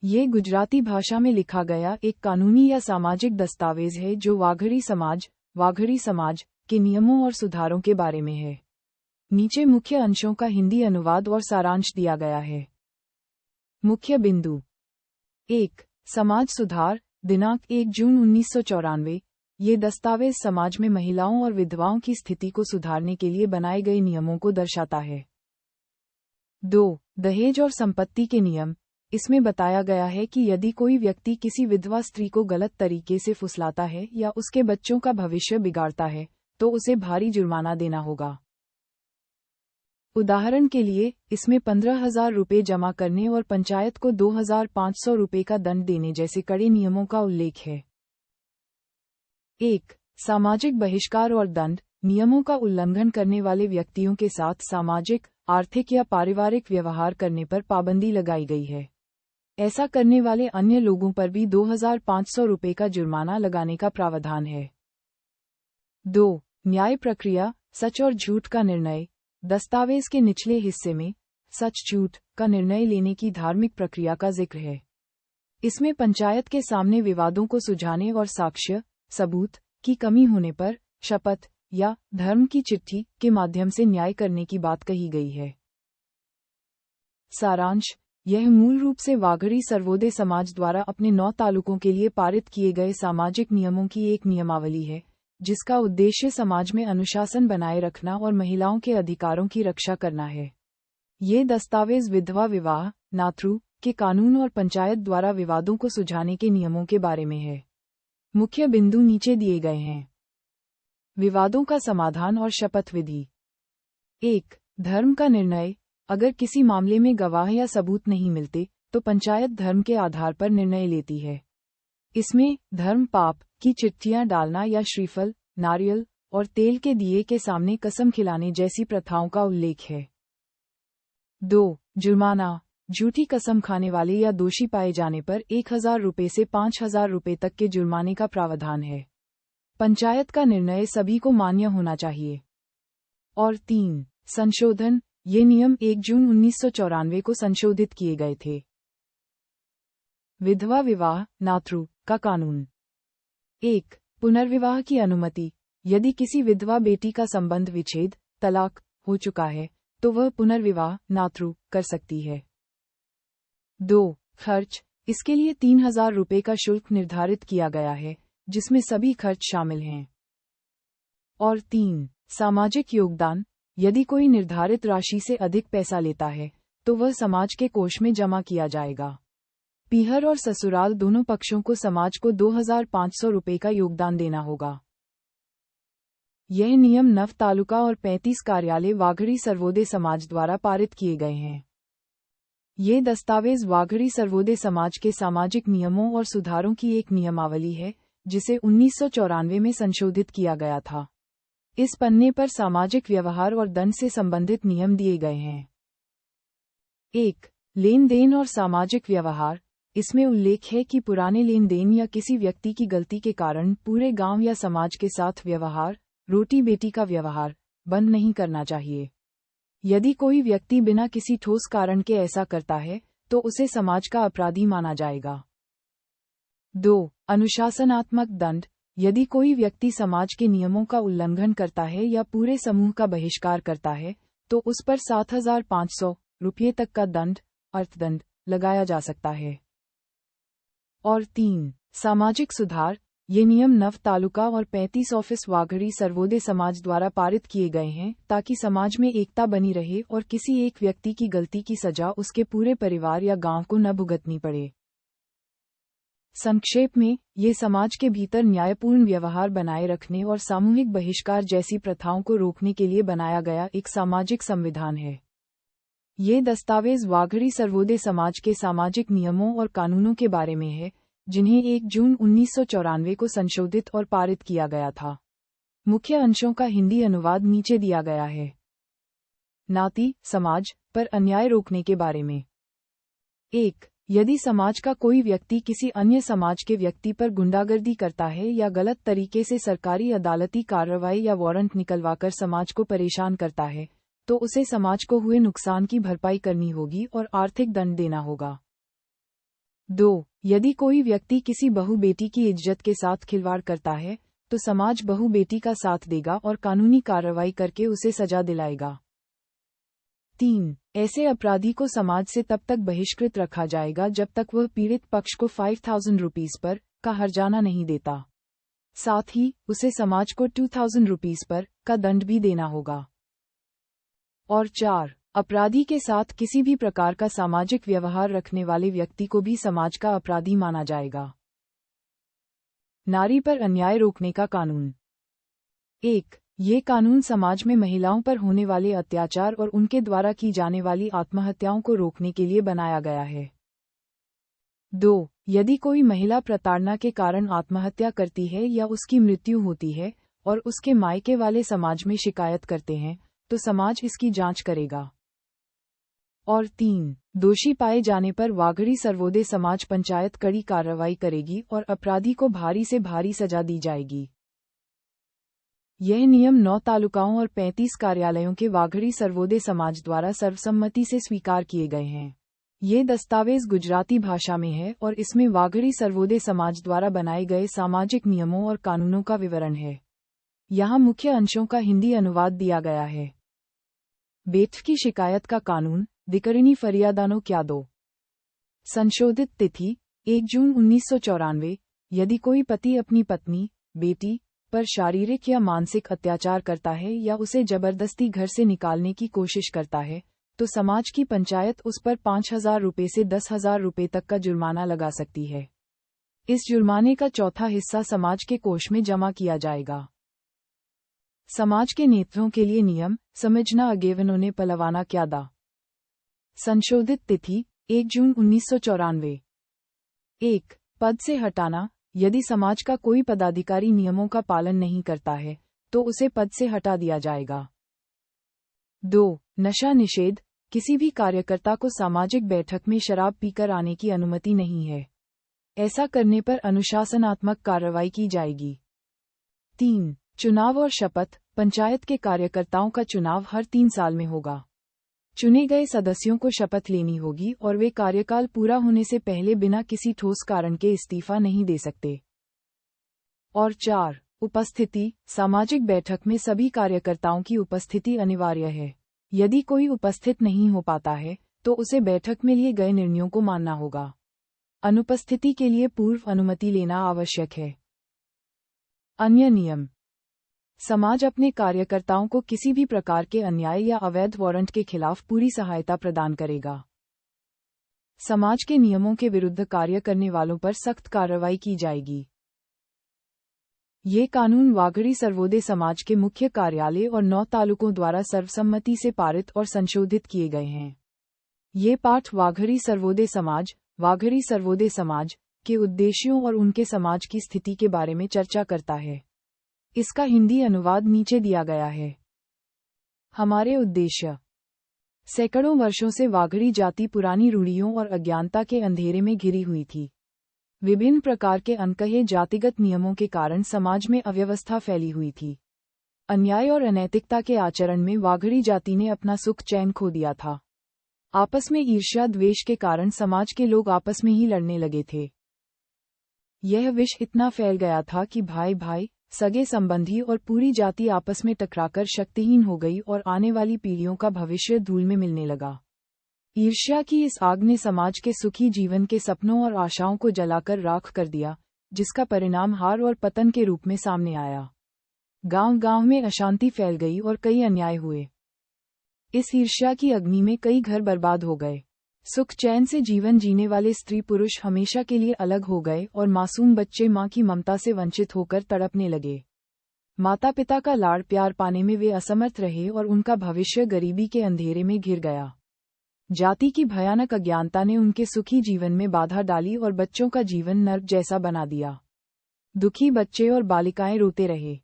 ये गुजराती भाषा में लिखा गया एक कानूनी या सामाजिक दस्तावेज है जो वाघरी समाज के नियमों और सुधारों के बारे में है। नीचे मुख्य अंशों का हिंदी अनुवाद और सारांश दिया गया है। मुख्य बिंदु 1. समाज सुधार। दिनांक 1 जून 1994। ये दस्तावेज समाज में महिलाओं और विधवाओं की स्थिति को सुधारने के लिए बनाए गए नियमों को दर्शाता है। 2. दहेज और संपत्ति के नियम। इसमें बताया गया है कि यदि कोई व्यक्ति किसी विधवा स्त्री को गलत तरीके से फुसलाता है या उसके बच्चों का भविष्य बिगाड़ता है, तो उसे भारी जुर्माना देना होगा। उदाहरण के लिए, इसमें 15,000 रुपये जमा करने और पंचायत को 2,500 रुपये का दंड देने जैसे कड़े नियमों का उल्लेख है। 1. सामाजिक बहिष्कार और दंड। नियमों का उल्लंघन करने वाले व्यक्तियों के साथ सामाजिक, आर्थिक या पारिवारिक व्यवहार करने पर पाबंदी लगाई गई है। ऐसा करने वाले अन्य लोगों पर भी 2,500 रुपये का जुर्माना लगाने का प्रावधान है। 2. न्याय प्रक्रिया, सच और झूठ का निर्णय। दस्तावेज के निचले हिस्से में सच झूठ का निर्णय लेने की धार्मिक प्रक्रिया का जिक्र है। इसमें पंचायत के सामने विवादों को सुलझाने और साक्ष्य, सबूत की कमी होने पर शपथ या धर्म की चिट्ठी के माध्यम से न्याय करने की बात कही गई है। सारांश। यह मूल रूप से वाघरी सर्वोदय समाज द्वारा अपने 9 तालुकों के लिए पारित किए गए सामाजिक नियमों की एक नियमावली है, जिसका उद्देश्य समाज में अनुशासन बनाए रखना और महिलाओं के अधिकारों की रक्षा करना है। ये दस्तावेज विधवा विवाह, नाथरू के कानून और पंचायत द्वारा विवादों को सुलझाने के नियमों के बारे में है। मुख्य बिंदु नीचे दिए गए हैं। विवादों का समाधान और शपथ विधि। 1. धर्म का निर्णय। अगर किसी मामले में गवाह या सबूत नहीं मिलते, तो पंचायत धर्म के आधार पर निर्णय लेती है। इसमें धर्म पाप की चिट्ठियां डालना या श्रीफल, नारियल और तेल के दिए के सामने कसम खिलाने जैसी प्रथाओं का उल्लेख है। 2. जुर्माना। झूठी कसम खाने वाले या दोषी पाए जाने पर 1,000 रुपये से 5,000 रुपये तक के जुर्माने का प्रावधान है। पंचायत का निर्णय सभी को मान्य होना चाहिए। और 3. संशोधन। ये नियम 1 जून 1994 को संशोधित किए गए थे। विधवा विवाह, नाथरू का कानून। 1. पुनर्विवाह की अनुमति। यदि किसी विधवा बेटी का संबंध विच्छेद, तलाक हो चुका है, तो वह पुनर्विवाह, नाथरू कर सकती है। 2. खर्च। इसके लिए 3,000 रुपये का शुल्क निर्धारित किया गया है, जिसमें सभी खर्च शामिल हैं। और 3. सामाजिक योगदान। यदि कोई निर्धारित राशि से अधिक पैसा लेता है, तो वह समाज के कोष में जमा किया जाएगा। पीहर और ससुराल दोनों पक्षों को समाज को 2,500 रुपये का योगदान देना होगा। यह नियम 9 तालुका और 35 कार्यालय वाघरी सर्वोदय समाज द्वारा पारित किए गए हैं। ये दस्तावेज वाघरी सर्वोदय समाज के सामाजिक नियमों और सुधारों की एक नियमावली है, जिसे 1994 में संशोधित किया गया था। इस पन्ने पर सामाजिक व्यवहार और दंड से संबंधित नियम दिए गए हैं। 1. लेन देन और सामाजिक व्यवहार। इसमें उल्लेख है कि पुराने लेन देन या किसी व्यक्ति की गलती के कारण पूरे गांव या समाज के साथ व्यवहार, रोटी बेटी का व्यवहार, बंद नहीं करना चाहिए। यदि कोई व्यक्ति बिना किसी ठोस कारण के ऐसा करता है, तो उसे समाज का अपराधी माना जाएगा। 2. अनुशासनात्मक दंड। यदि कोई व्यक्ति समाज के नियमों का उल्लंघन करता है या पूरे समूह का बहिष्कार करता है, तो उस पर 7,500 रुपये तक का दंड, अर्थदंड, लगाया जा सकता है। और 3. सामाजिक सुधार। ये नियम 9 तालुका और 35 ऑफिस वाघरी सर्वोदय समाज द्वारा पारित किए गए हैं, ताकि समाज में एकता बनी रहे और किसी एक व्यक्ति की गलती की सजा उसके पूरे परिवार या गांव को न भुगतनी पड़े। संक्षेप में, ये समाज के भीतर न्यायपूर्ण व्यवहार बनाए रखने और सामूहिक बहिष्कार जैसी प्रथाओं को रोकने के लिए बनाया गया एक सामाजिक संविधान है। ये दस्तावेज वाघरी सर्वोदय समाज के सामाजिक नियमों और कानूनों के बारे में है, जिन्हें 1 जून 1994 को संशोधित और पारित किया गया था। मुख्य अंशों का हिंदी अनुवाद नीचे दिया गया है। नाती समाज पर अन्याय रोकने के बारे में। 1. यदि समाज का कोई व्यक्ति किसी अन्य समाज के व्यक्ति पर गुंडागर्दी करता है या गलत तरीके से सरकारी अदालती कार्रवाई या वारंट निकलवाकर समाज को परेशान करता है, तो उसे समाज को हुए नुकसान की भरपाई करनी होगी और आर्थिक दंड देना होगा। 2. यदि कोई व्यक्ति किसी बहू बेटी की इज्जत के साथ खिलवाड़ करता है, तो समाज बहू बेटी का साथ देगा और कानूनी कार्रवाई करके उसे सजा दिलाएगा। 3. ऐसे अपराधी को समाज से तब तक बहिष्कृत रखा जाएगा जब तक वह पीड़ित पक्ष को 5,000 रुपीस पर का हर्जाना नहीं देता। साथ ही उसे समाज को 2,000 रुपीस पर का दंड भी देना होगा। और 4. अपराधी के साथ किसी भी प्रकार का सामाजिक व्यवहार रखने वाले व्यक्ति को भी समाज का अपराधी माना जाएगा। नारी पर अन्याय रोकने का कानून। 1. ये कानून समाज में महिलाओं पर होने वाले अत्याचार और उनके द्वारा की जाने वाली आत्महत्याओं को रोकने के लिए बनाया गया है। 2. यदि कोई महिला प्रताड़ना के कारण आत्महत्या करती है या उसकी मृत्यु होती है और उसके मायके वाले समाज में शिकायत करते हैं, तो समाज इसकी जांच करेगा। और 3. दोषी पाए जाने पर वाघड़ी सर्वोदय समाज पंचायत कड़ी कार्रवाई करेगी और अपराधी को भारी से भारी सजा दी जाएगी। यह नियम 9 तालुकाओं और 35 कार्यालयों के वाघड़ी सर्वोदय समाज द्वारा सर्वसम्मति से स्वीकार किए गए हैं। ये दस्तावेज गुजराती भाषा में है और इसमें वाघड़ी सर्वोदय समाज द्वारा बनाए गए सामाजिक नियमों और कानूनों का विवरण है। यहाँ मुख्य अंशों का हिंदी अनुवाद दिया गया है। बेट की शिकायत का कानून, दिकरिणी फरियादानो क्या दो। संशोधित तिथि 1 जून 1994। यदि कोई पति अपनी पत्नी, बेटी पर शारीरिक या मानसिक अत्याचार करता है या उसे जबरदस्ती घर से निकालने की कोशिश करता है, तो समाज की पंचायत उस पर 5,000 रुपये से 10,000 रुपये तक का जुर्माना लगा सकती है। इस जुर्माने का चौथा हिस्सा समाज के कोष में जमा किया जाएगा। समाज के नेताओं के लिए नियम, समझना अगेवनों ने पलवाना क्या दा। संशोधित तिथि 1 जून 1994। 1. पद से हटाना। यदि समाज का कोई पदाधिकारी नियमों का पालन नहीं करता है, तो उसे पद से हटा दिया जाएगा। 2. नशा निषेध। किसी भी कार्यकर्ता को सामाजिक बैठक में शराब पीकर आने की अनुमति नहीं है। ऐसा करने पर अनुशासनात्मक कार्रवाई की जाएगी। 3. चुनाव और शपथ। पंचायत के कार्यकर्ताओं का चुनाव हर 3 साल में होगा। चुने गए सदस्यों को शपथ लेनी होगी और वे कार्यकाल पूरा होने से पहले बिना किसी ठोस कारण के इस्तीफा नहीं दे सकते। और 4. उपस्थिति। सामाजिक बैठक में सभी कार्यकर्ताओं की उपस्थिति अनिवार्य है। यदि कोई उपस्थित नहीं हो पाता है, तो उसे बैठक में लिए गए निर्णयों को मानना होगा। अनुपस्थिति के लिए पूर्व अनुमति लेना आवश्यक है। अन्य नियम। समाज अपने कार्यकर्ताओं को किसी भी प्रकार के अन्याय या अवैध वारंट के खिलाफ पूरी सहायता प्रदान करेगा। समाज के नियमों के विरुद्ध कार्य करने वालों पर सख्त कार्रवाई की जाएगी। ये कानून वाघड़ी सर्वोदय समाज के मुख्य कार्यालय और 9 तालुकों द्वारा सर्वसम्मति से पारित और संशोधित किए गए हैं। ये पाठ वाघड़ी सर्वोदय समाज के उद्देश्यों और उनके समाज की स्थिति के बारे में चर्चा करता है। इसका हिंदी अनुवाद नीचे दिया गया है। हमारे उद्देश्य। सैकड़ों वर्षों से वाघड़ी जाति पुरानी रूढ़ियों और अज्ञानता के अंधेरे में घिरी हुई थी। विभिन्न प्रकार के अनकहे जातिगत नियमों के कारण समाज में अव्यवस्था फैली हुई थी। अन्याय और अनैतिकता के आचरण में वाघड़ी जाति ने अपना सुख चैन खो दिया था। आपस में ईर्ष्या द्वेष के कारण समाज के लोग आपस में ही लड़ने लगे थे। यह विष इतना फैल गया था कि भाई भाई, सगे संबंधी और पूरी जाति आपस में टकराकर शक्तिहीन हो गई और आने वाली पीढ़ियों का भविष्य धूल में मिलने लगा। ईर्ष्या की इस आग ने समाज के सुखी जीवन के सपनों और आशाओं को जलाकर राख कर दिया, जिसका परिणाम हार और पतन के रूप में सामने आया। गांव-गांव में अशांति फैल गई और कई अन्याय हुए। इस ईर्ष्या की अग्नि में कई घर बर्बाद हो गए। सुख चैन से जीवन जीने वाले स्त्री पुरुष हमेशा के लिए अलग हो गए और मासूम बच्चे मां की ममता से वंचित होकर तड़पने लगे। माता पिता का लाड़ प्यार पाने में वे असमर्थ रहे और उनका भविष्य गरीबी के अंधेरे में घिर गया। जाति की भयानक अज्ञानता ने उनके सुखी जीवन में बाधा डाली और बच्चों का जीवन नर्क जैसा बना दिया। दुखी बच्चे और बालिकाएं रोते रहे।